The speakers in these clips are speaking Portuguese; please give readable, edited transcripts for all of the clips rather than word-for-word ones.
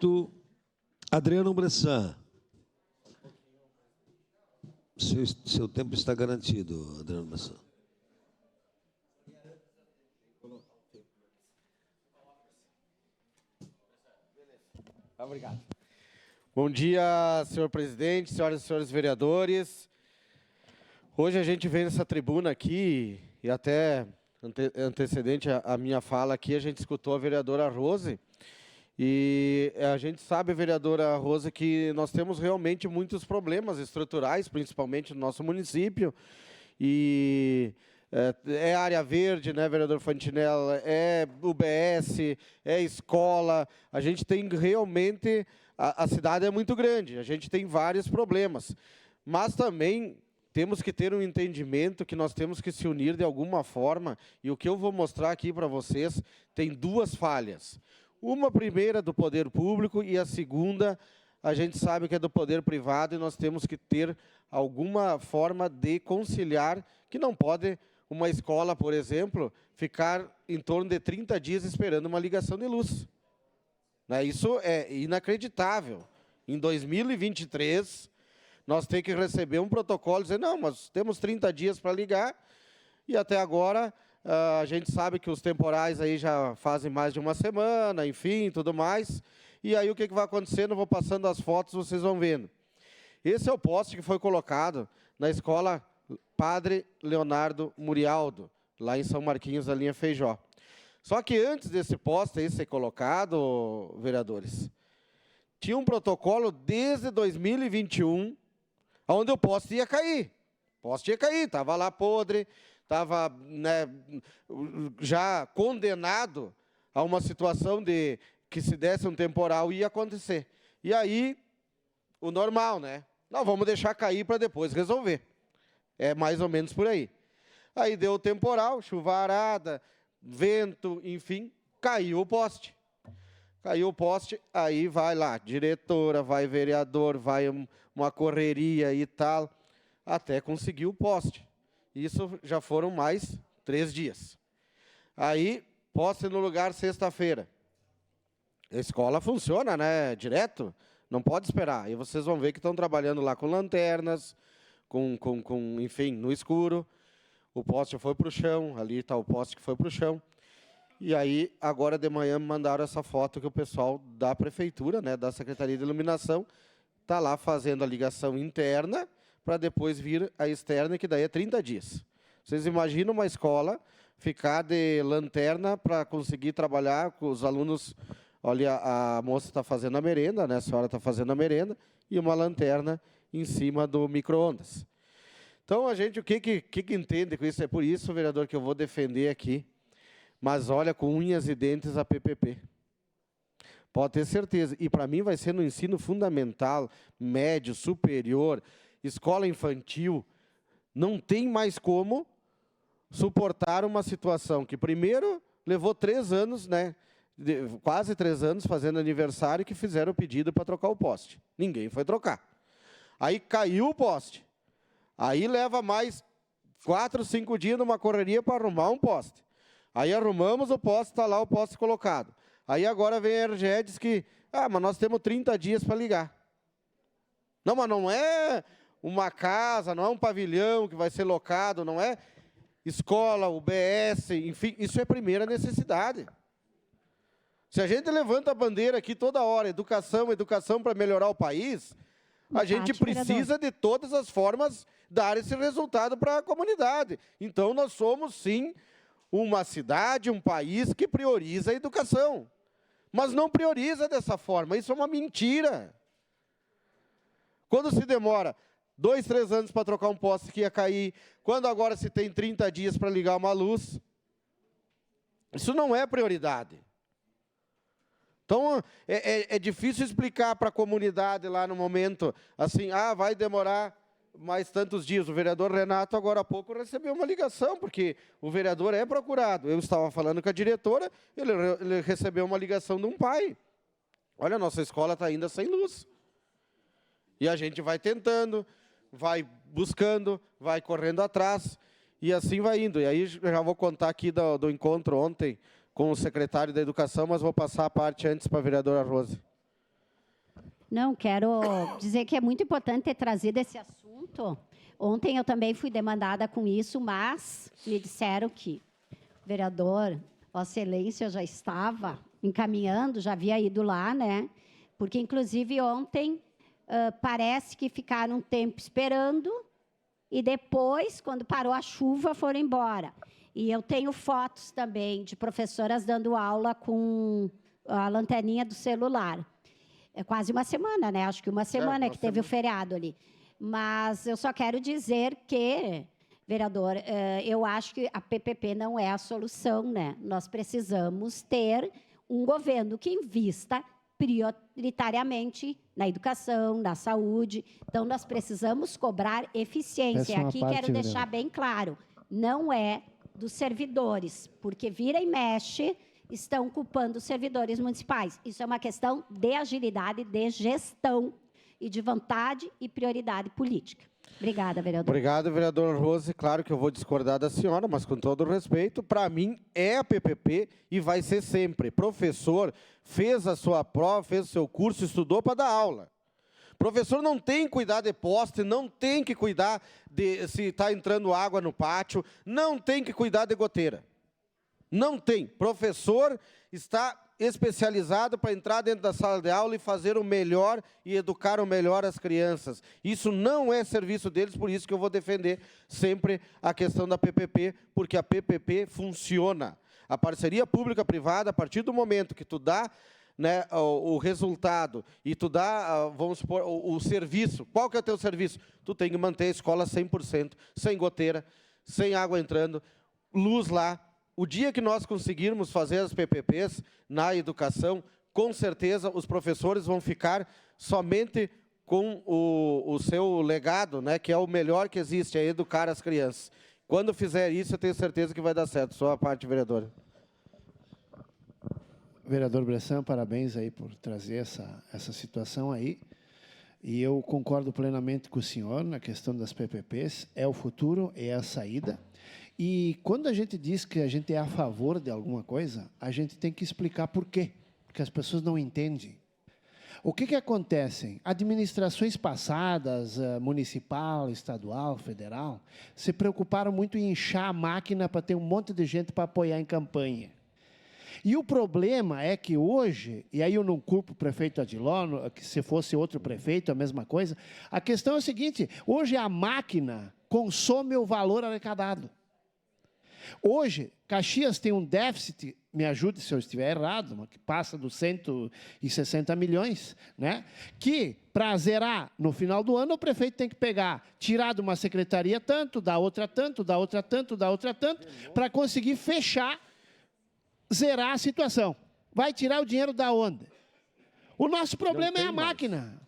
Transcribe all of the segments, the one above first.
Voto. Adriano Bressan. Seu tempo está garantido, Adriano Bressan. Obrigado. Bom dia, senhor presidente, senhoras e senhores vereadores. Hoje a gente vem nessa tribuna aqui, e até antecedente à minha fala aqui, a gente escutou a vereadora Rose, e a gente sabe, vereadora Rose, que nós temos realmente muitos problemas estruturais, principalmente no nosso município, e é área verde, né, vereador Fantinella, é UBS, é escola, a gente tem realmente, a cidade é muito grande, a gente tem vários problemas, mas também temos que ter um entendimento que nós temos que se unir de alguma forma, e o que eu vou mostrar aqui para vocês tem duas falhas. Uma primeira do poder público e a segunda, a gente sabe que é do poder privado, e nós temos que ter alguma forma de conciliar, que não pode uma escola, por exemplo, ficar em torno de 30 dias esperando uma ligação de luz. Isso é inacreditável. Em 2023, nós temos que receber um protocolo e dizer, não, mas temos 30 dias para ligar, e até agora a gente sabe que os temporais aí já fazem mais de uma semana, enfim, tudo mais. E aí o que vai acontecendo? Eu vou passando as fotos, vocês vão vendo. Esse é o poste que foi colocado na escola Padre Leonardo Murialdo, lá em São Marquinhos, da linha Feijó. Só que antes desse poste aí ser colocado, vereadores, tinha um protocolo desde 2021, onde o poste ia cair. O poste ia cair, estava lá podre, estava, né, já condenado a uma situação de que se desse um temporal ia acontecer. E aí, o normal, né? Não, vamos deixar cair para depois resolver. É mais ou menos por aí. Aí deu o temporal, chuvarada, vento, enfim, caiu o poste. Caiu o poste, aí vai lá, diretora, vai vereador, vai uma correria e tal, até conseguir o poste. Isso já foram mais 3 dias. Aí, poste no lugar sexta-feira. A escola funciona, né, direto, não pode esperar. E vocês vão ver que estão trabalhando lá com lanternas, enfim, no escuro. O poste foi para o chão, ali está o poste que foi para o chão. E aí, agora de manhã, me mandaram essa foto que o pessoal da prefeitura, né, da Secretaria de Iluminação, está lá fazendo a ligação interna para depois vir a externa, que daí é 30 dias. Vocês imaginam uma escola ficar de lanterna para conseguir trabalhar com os alunos. Olha, a moça está fazendo a merenda, né, a senhora está fazendo a merenda, e uma lanterna em cima do micro-ondas. Então, a gente, o que entende com isso? É por isso, vereador, que eu vou defender aqui. Mas olha, com unhas e dentes a PPP. Pode ter certeza. E para mim vai ser no ensino fundamental, médio, superior, escola infantil. Não tem mais como suportar uma situação que primeiro levou 3 anos, né, quase 3 anos fazendo aniversário, que fizeram o pedido para trocar o poste. Ninguém foi trocar. Aí caiu o poste. Aí leva mais 4, 5 dias numa correria para arrumar um poste. Aí arrumamos o poste, está lá o poste colocado. Aí agora vem a RGE e diz que, mas nós temos 30 dias para ligar. Não, mas não é uma casa, não é um pavilhão que vai ser locado, não é escola, UBS, enfim, isso é primeira necessidade. Se a gente levanta a bandeira aqui toda hora, educação, educação para melhorar o país, a gente precisa de todas as formas dar esse resultado para a comunidade. Então, nós somos, sim, uma cidade, um país que prioriza a educação. Mas não prioriza dessa forma, isso é uma mentira. Quando se demora 2, 3 anos para trocar um poste que ia cair, quando agora se tem 30 dias para ligar uma luz, isso não é prioridade. Então, é difícil explicar para a comunidade lá no momento, assim, vai demorar mais tantos dias. O vereador Renato, agora há pouco, recebeu uma ligação, porque o vereador é procurado. Eu estava falando com a diretora, ele recebeu uma ligação de um pai. Olha, a nossa escola está ainda sem luz. E a gente vai tentando, vai buscando, vai correndo atrás, e assim vai indo. E aí já vou contar aqui do encontro ontem com o secretário da Educação, mas vou passar a parte antes para a vereadora Rose. Não, quero dizer que é muito importante ter trazido esse assunto. Ontem eu também fui demandada com isso, mas me disseram que o vereador, Vossa Excelência, já estava encaminhando, já havia ido lá, né? Porque, inclusive, ontem parece que ficaram um tempo esperando e depois, quando parou a chuva, foram embora. E eu tenho fotos também de professoras dando aula com a lanterninha do celular. É quase uma semana, né? Acho que uma semana que teve o feriado ali. Mas eu só quero dizer que, vereador, eu acho que a PPP não é a solução, né? Nós precisamos ter um governo que invista prioritariamente na educação, na saúde. Então, nós precisamos cobrar eficiência. Aqui quero deixar bem claro, não é dos servidores, porque vira e mexe, estão culpando os servidores municipais. Isso é uma questão de agilidade, de gestão e de vontade e prioridade política. Obrigada, vereador. Obrigado, vereador Rose. Claro que eu vou discordar da senhora, mas com todo o respeito, para mim é a PPP e vai ser sempre. Professor fez a sua prova, fez o seu curso, estudou para dar aula. Professor não tem que cuidar de poste, não tem que cuidar de se está entrando água no pátio, não tem que cuidar de goteira. Não tem. Professor está especializado para entrar dentro da sala de aula e fazer o melhor e educar o melhor as crianças. Isso não é serviço deles, por isso que eu vou defender sempre a questão da PPP, porque a PPP funciona. A parceria pública-privada, a partir do momento que tu dá, né, o resultado e tu dá, vamos supor, o serviço. Qual que é o teu serviço? Tu tem que manter a escola 100%, sem goteira, sem água entrando, luz lá. O dia que nós conseguirmos fazer as PPPs na educação, com certeza os professores vão ficar somente com o seu legado, né, que é o melhor que existe, é educar as crianças. Quando fizer isso, eu tenho certeza que vai dar certo. Só a parte, vereadora. Vereador Bressan, parabéns aí por trazer essa situação aí. E eu concordo plenamente com o senhor na questão das PPPs. É o futuro, é a saída. E quando a gente diz que a gente é a favor de alguma coisa, a gente tem que explicar por quê. Porque as pessoas não entendem. O que acontece? Administrações passadas, municipal, estadual, federal, se preocuparam muito em inchar a máquina para ter um monte de gente para apoiar em campanha. E o problema é que hoje, e aí eu não culpo o prefeito Adiló, que se fosse outro prefeito, a mesma coisa, a questão é o seguinte, hoje a máquina consome o valor arrecadado. Hoje, Caxias tem um déficit, me ajude se eu estiver errado, mas que passa dos 160 milhões, né? Que, para zerar no final do ano, o prefeito tem que pegar, tirar de uma secretaria tanto, da outra tanto, da outra tanto, da outra tanto, para conseguir fechar, zerar a situação. Vai tirar o dinheiro da onde? O nosso problema é a máquina.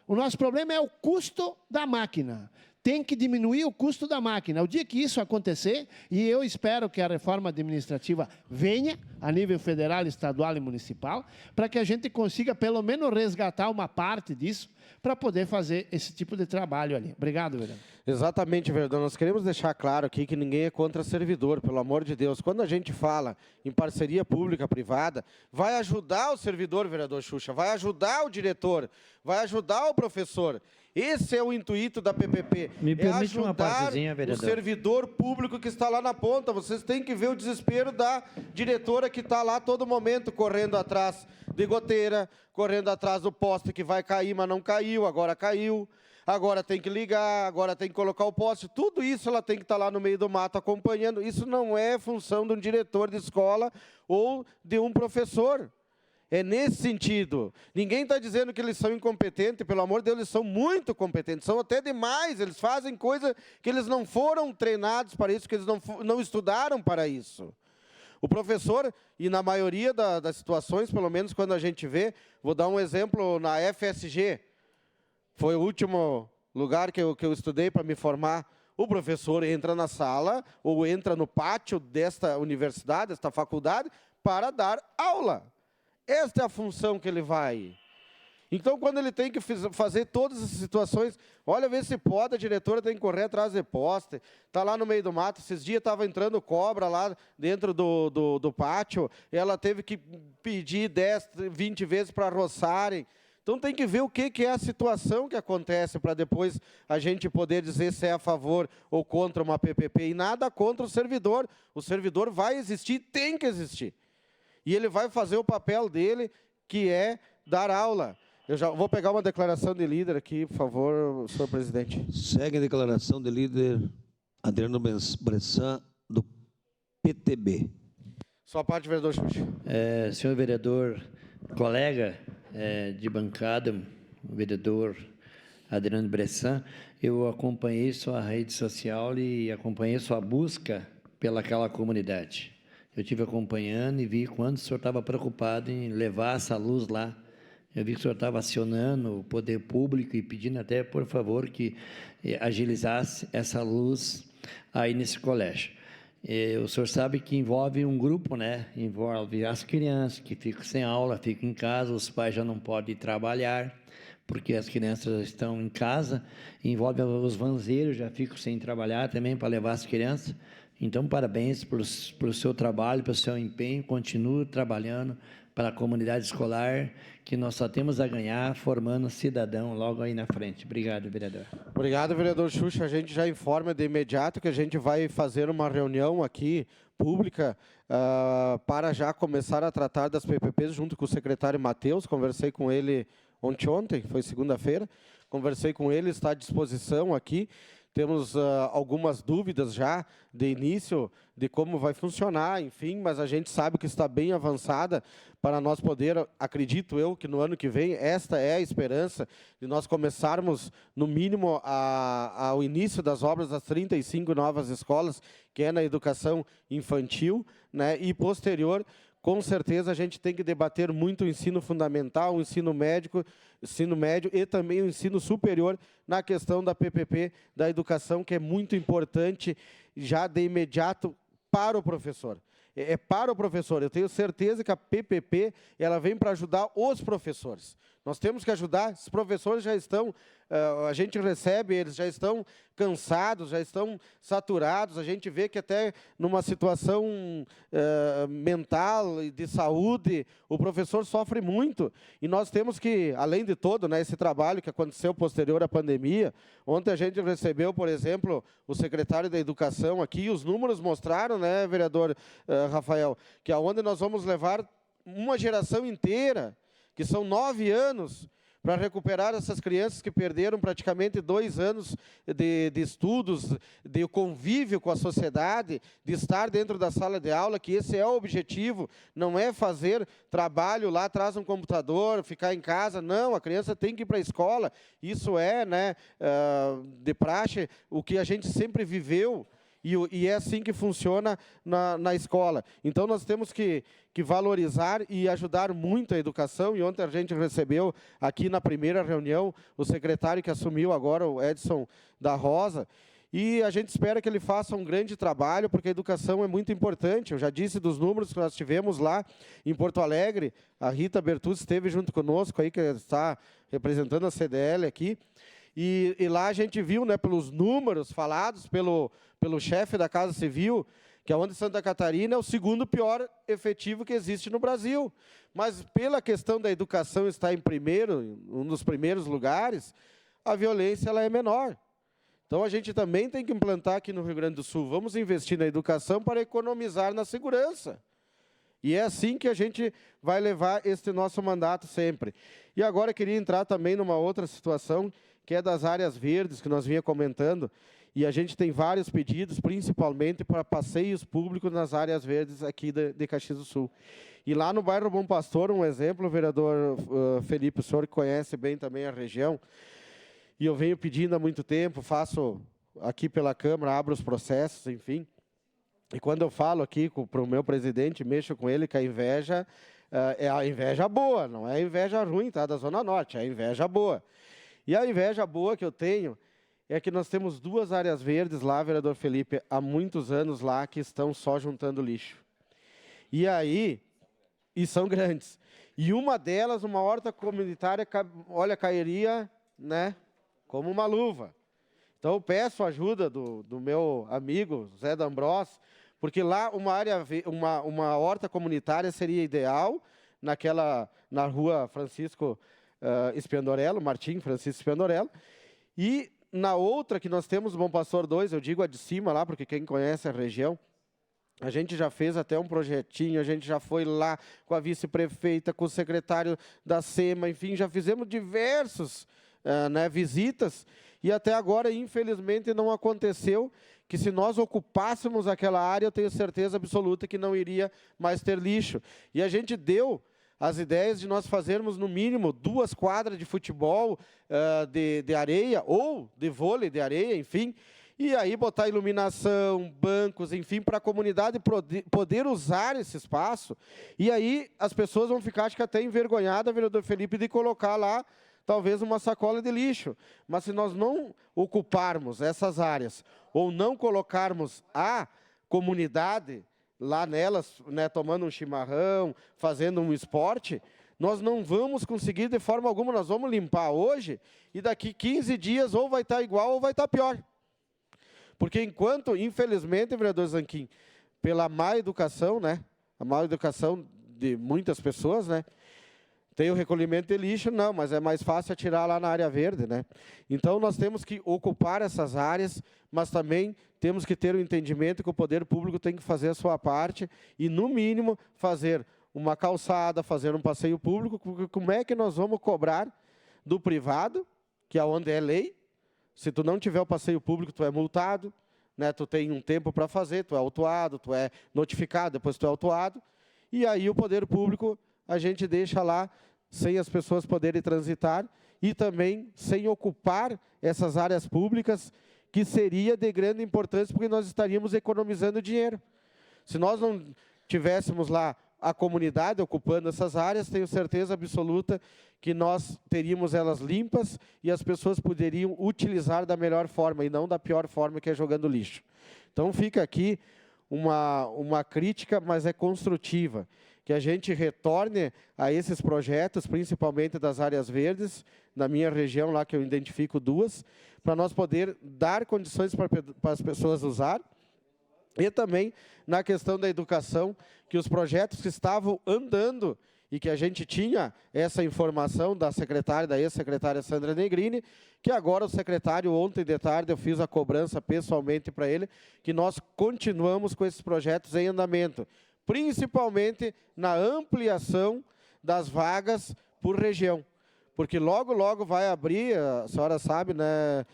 O nosso problema é o custo da máquina. Tem que diminuir o custo da máquina. O dia que isso acontecer, e eu espero que a reforma administrativa venha, a nível federal, estadual e municipal, para que a gente consiga, pelo menos, resgatar uma parte disso, para poder fazer esse tipo de trabalho ali. Obrigado, vereador. Exatamente, vereador. Nós queremos deixar claro aqui que ninguém é contra servidor, pelo amor de Deus. Quando a gente fala em parceria pública-privada, vai ajudar o servidor, vereador Xuxa, vai ajudar o diretor, vai ajudar o professor. Esse é o intuito da PPP. Me permite uma ajudar partezinha, vereador. o servidor público que está lá na ponta. Vocês têm que ver o desespero da diretora que está lá a todo momento, correndo atrás de goteira, correndo atrás do poste que vai cair, mas não caiu, agora caiu. Agora tem que ligar, agora tem que colocar o poste. Tudo isso ela tem que estar lá no meio do mato acompanhando. Isso não é função de um diretor de escola ou de um professor. É nesse sentido. Ninguém está dizendo que eles são incompetentes, pelo amor de Deus, eles são muito competentes, são até demais, eles fazem coisa que eles não foram treinados para isso, que eles não estudaram para isso. O professor, e na maioria das situações, pelo menos quando a gente vê, vou dar um exemplo na FSG, foi o último lugar que eu estudei para me formar. O professor entra na sala ou entra no pátio desta universidade, desta faculdade, para dar aula. Esta é a função que ele vai. Então, quando ele tem que fazer todas essas situações, olha, vê se pode, a diretora tem que correr atrás de poste, está lá no meio do mato, esses dias estava entrando cobra lá dentro do pátio, ela teve que pedir 10, 20 vezes para roçarem. Então tem que ver o que é a situação que acontece para depois a gente poder dizer se é a favor ou contra uma PPP. E nada contra o servidor. O servidor vai existir, tem que existir. E ele vai fazer o papel dele, que é dar aula. Eu já vou pegar uma declaração de líder aqui, por favor, senhor presidente. Segue a declaração de líder Adriano Bressan, do PTB. Sua parte, vereador Xuxa. Senhor vereador, colega de bancada, o vereador Adriano Bressan, eu acompanhei sua rede social e acompanhei sua busca pelaquela comunidade. Eu estive acompanhando e vi quando o senhor estava preocupado em levar essa luz lá. Eu vi que o senhor estava acionando o poder público e pedindo até, por favor, que agilizasse essa luz aí nesse colégio. O senhor sabe que envolve um grupo, né? Envolve as crianças que ficam sem aula, ficam em casa, os pais já não podem trabalhar, porque as crianças estão em casa, envolve os vanzeiros, já ficam sem trabalhar também para levar as crianças. Então, parabéns pelo seu trabalho, pelo seu empenho, continue trabalhando para a comunidade escolar, que nós só temos a ganhar formando cidadão logo aí na frente. Obrigado, vereador. Obrigado, vereador Xuxa. A gente já informa de imediato que a gente vai fazer uma reunião aqui, pública, para já começar a tratar das PPPs junto com o secretário Matheus. Conversei com ele ontem, foi segunda-feira. Conversei com ele, está à disposição aqui. Temos algumas dúvidas já de início de como vai funcionar, enfim, mas a gente sabe que está bem avançada para nós poder, acredito eu, que no ano que vem, esta é a esperança de nós começarmos, no mínimo, ao início das obras das 35 novas escolas, que é na educação infantil, né, e posterior. Com certeza, a gente tem que debater muito o ensino fundamental, o ensino médio e também o ensino superior na questão da PPP, da educação, que é muito importante já de imediato para o professor. É para o professor. Eu tenho certeza que a PPP ela vem para ajudar os professores. Nós temos que ajudar. Os professores já estão, a gente recebe, eles já estão cansados, já estão saturados. A gente vê que até numa situação mental e de saúde, o professor sofre muito. E nós temos que, além de todo, né, esse trabalho que aconteceu posterior à pandemia, ontem a gente recebeu, por exemplo, o secretário da Educação aqui, os números mostraram, né, vereador Rafael, que aonde nós vamos levar uma geração inteira, que são 9 anos, para recuperar essas crianças que perderam praticamente 2 anos de estudos, de convívio com a sociedade, de estar dentro da sala de aula, que esse é o objetivo, não é fazer trabalho lá atrás de um computador, ficar em casa, não, a criança tem que ir para a escola, isso é, né, de praxe, o que a gente sempre viveu, e é assim que funciona na escola. Então, nós temos que valorizar e ajudar muito a educação. E ontem a gente recebeu aqui na primeira reunião o secretário que assumiu agora, o Edson da Rosa, e a gente espera que ele faça um grande trabalho, porque a educação é muito importante. Eu já disse dos números que nós tivemos lá em Porto Alegre, a Rita Bertuzzi esteve junto conosco, aí, que está representando a CDL aqui, e lá a gente viu, né, pelos números falados pelo chefe da Casa Civil, que aonde Santa Catarina é o segundo pior efetivo que existe no Brasil. Mas pela questão da educação estar em primeiro, um dos primeiros lugares, a violência ela é menor. Então a gente também tem que implantar aqui no Rio Grande do Sul, vamos investir na educação para economizar na segurança. E é assim que a gente vai levar este nosso mandato sempre. E agora eu queria entrar também numa outra situação, que é das áreas verdes, que nós vinha comentando, e a gente tem vários pedidos, principalmente para passeios públicos nas áreas verdes aqui de Caxias do Sul. E lá no bairro Bom Pastor, um exemplo, vereador Felipe, o senhor que conhece bem também a região, e eu venho pedindo há muito tempo, faço aqui pela Câmara, abro os processos, enfim, e quando eu falo aqui para o meu presidente, mexo com ele, que a inveja é a inveja boa, não é a inveja ruim, tá, da Zona Norte, é a inveja boa. E a inveja boa que eu tenho é que nós temos 2 áreas verdes lá, vereador Felipe, há muitos anos lá, que estão só juntando lixo. E aí, e são grandes. E uma delas, uma horta comunitária, olha, cairia, né, como uma luva. Então, eu peço a ajuda do meu amigo, Zé D'Ambrós, porque lá uma horta comunitária seria ideal, na rua Francisco Espiandorello, Martim Francisco Espiandorello. E na outra que nós temos, Bom Pastor 2, eu digo a de cima lá, porque quem conhece a região, a gente já fez até um projetinho, a gente já foi lá com a vice-prefeita, com o secretário da SEMA, enfim, já fizemos diversos visitas, e até agora, infelizmente, não aconteceu, que se nós ocupássemos aquela área, eu tenho certeza absoluta que não iria mais ter lixo. E a gente deu as ideias de nós fazermos, no mínimo, 2 quadras de futebol de areia, ou de vôlei de areia, enfim, e aí botar iluminação, bancos, enfim, para a comunidade poder usar esse espaço. E aí as pessoas vão ficar, acho que até envergonhadas, vereador Felipe, de colocar lá talvez uma sacola de lixo. Mas se nós não ocuparmos essas áreas, ou não colocarmos a comunidade lá nelas, né, tomando um chimarrão, fazendo um esporte, nós não vamos conseguir de forma alguma. Nós vamos limpar hoje, e daqui 15 dias ou vai estar igual ou vai estar pior. Porque enquanto, infelizmente, vereador Zanquim, pela má educação, né, a má educação de muitas pessoas, né, tem o recolhimento de lixo, não, mas é mais fácil atirar lá na área verde, né? Então, nós temos que ocupar essas áreas, mas também temos que ter o entendimento que o poder público tem que fazer a sua parte e, no mínimo, fazer uma calçada, fazer um passeio público. Porque como é que nós vamos cobrar do privado, que é onde é lei? Se tu não tiver o passeio público, tu é multado, né? Tu tem um tempo para fazer, tu é autuado, tu é notificado, depois tu é autuado. E aí o poder público a gente deixa lá sem as pessoas poderem transitar e também sem ocupar essas áreas públicas, que seria de grande importância, porque nós estaríamos economizando dinheiro. Se nós não tivéssemos lá a comunidade ocupando essas áreas, tenho certeza absoluta que nós teríamos elas limpas e as pessoas poderiam utilizar da melhor forma e não da pior forma, que é jogando lixo. Então fica aqui uma crítica, mas é construtiva, que a gente retorne a esses projetos, principalmente das áreas verdes, na minha região lá, que eu identifico 2, para nós poder dar condições para as pessoas usar. E também na questão da educação, que os projetos que estavam andando e que a gente tinha essa informação da secretária, da ex-secretária Sandra Negrini, que agora o secretário, ontem de tarde, eu fiz a cobrança pessoalmente para ele, que nós continuamos com esses projetos em andamento, principalmente na ampliação das vagas por região. Porque logo, logo vai abrir, a senhora sabe, né,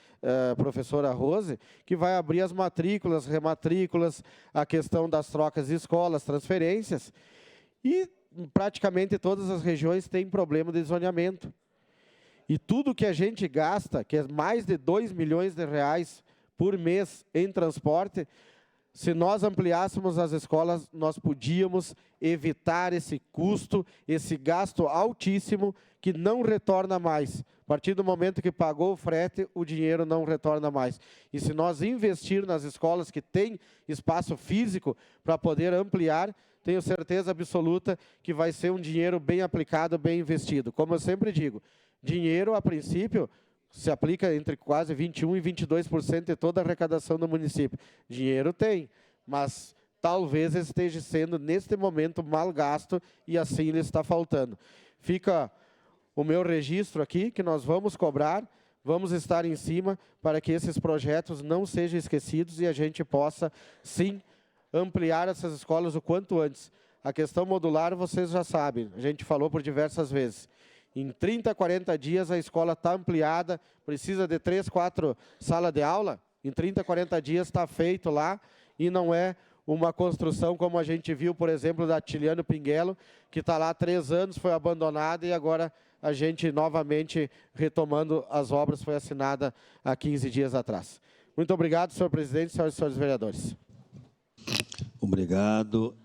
professora Rose, que vai abrir as matrículas, rematrículas, a questão das trocas de escolas, transferências, e praticamente todas as regiões têm problema de zoneamento. E tudo que a gente gasta, que é mais de 2 milhões de reais por mês em transporte, se nós ampliássemos as escolas, nós podíamos evitar esse custo, esse gasto altíssimo, que não retorna mais. A partir do momento que pagou o frete, o dinheiro não retorna mais. E se nós investir nas escolas que têm espaço físico para poder ampliar, tenho certeza absoluta que vai ser um dinheiro bem aplicado, bem investido. Como eu sempre digo, dinheiro, a princípio, se aplica entre quase 21% e 22% de toda a arrecadação do município. Dinheiro tem, mas talvez esteja sendo, neste momento, mal gasto, e assim ele está faltando. Fica o meu registro aqui, que nós vamos cobrar, vamos estar em cima, para que esses projetos não sejam esquecidos e a gente possa, sim, ampliar essas escolas o quanto antes. A questão modular, vocês já sabem, a gente falou por diversas vezes. Em 30, 40 dias a escola está ampliada, precisa de 3, 4 salas de aula, em 30, 40 dias está feito lá, e não é uma construção como a gente viu, por exemplo, da Tiliano Pinguelo, que está lá há 3 anos, foi abandonada, e agora a gente novamente retomando as obras, foi assinada há 15 dias atrás. Muito obrigado, senhor presidente, senhoras e senhores vereadores. Obrigado.